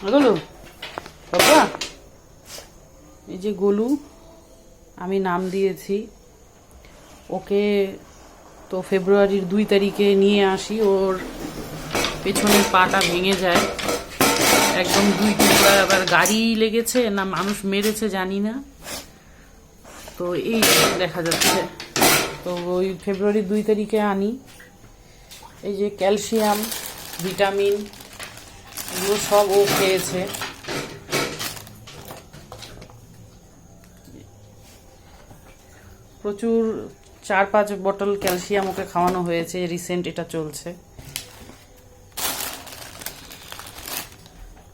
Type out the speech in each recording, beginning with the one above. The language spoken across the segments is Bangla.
গোলু বাবা, এই যে গোলু আমি নাম দিয়েছি ওকে। তো ফেব্রুয়ারির 2 তারিখে নিয়ে আসি, ওর পেছনের পাটা ভেঙে যায় একদম 2 টুকরা। আবার গাড়ি লেগেছে না মানুষ মেরেছে জানি না, তো এই দেখা যাচ্ছে। তো ওই ফেব্রুয়ারির 2 তারিখে আনি। এই যে ক্যালসিয়াম, ভিটামিন এগুলো সব ও খেয়েছে। প্রচুর 4-5 বটল ক্যালসিয়াম ওকে খাওয়ানো হয়েছে, রিসেন্ট এটা চলছে।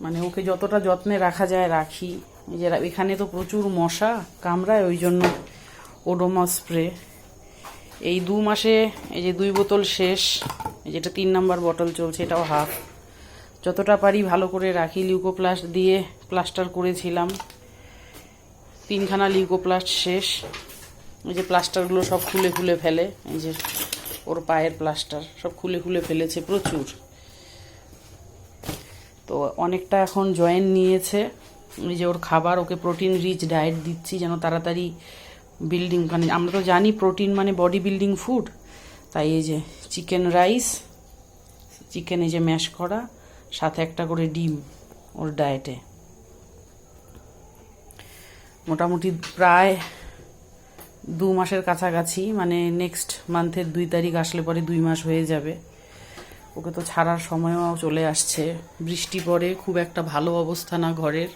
মানে ওকে যতটা যত্নে রাখা যায় রাখি। এই যে এখানে তো প্রচুর মশা কামড়ায়, ওই জন্য ওডোমস স্প্রে। এই 2 মাসে এই যে 2 বোতল শেষ, এই যেটা 3 নাম্বার বটল চলছে, এটাও হাফ। যতটা পারি ভালো করে রাখি। লিউকোপ্লাস্ট দিয়ে প্লাস্টার করেছিলাম, 3খানা লিউকোপ্লাস্ট শেষ। এই যে প্লাস্টারগুলো সব খুলে খুলে ফেলে, এই যে ওর পায়ের প্লাস্টার সব খুলে খুলে ফেলেছে প্রচুর। তো অনেকটা এখন জয়েন নিয়েছে। এই যে ওর খাবার, ওকে প্রোটিন রিচ ডায়েট দিচ্ছি যেন তাড়াতাড়ি বিল্ডিং, মানে আমরা তো জানি প্রোটিন মানে বডি বিল্ডিং ফুড। তাই এই যে চিকেন রাইস, চিকেন এই যে ম্যাশ করা, সাথে একটা করে ডিম ওর ডায়েটে। মোটামুটি প্রায় 2 মাসের কাছাকাছি, মানে নেক্সট মান্থের 2 তারিখ আসলে পরে 2 মাস হয়ে যাবে। ওকে তো ছাড়ার সময়ও চলে আসছে। বৃষ্টি পড়ে, খুব একটা ভালো অবস্থা না ঘরের,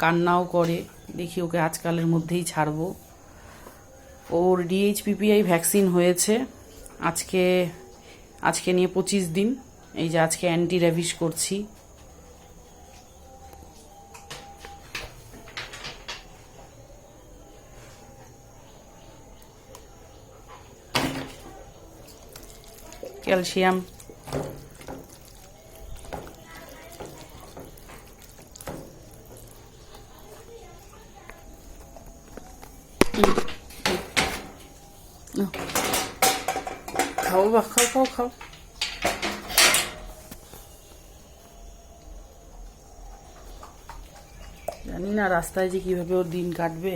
কান্নাও করে। দেখি ওকে আজকালের মধ্যেই ছাড়বো। ওর DHPPI ভ্যাকসিন হয়েছে আজকে নিয়ে 25 দিন। এই যে আজকে অ্যান্টি র্যাবিশ করছি। ক্যালসিয়াম খাও বা খাও খাও খাও। জানি না রাস্তায় যে কিভাবে ওর দিন কাটবে।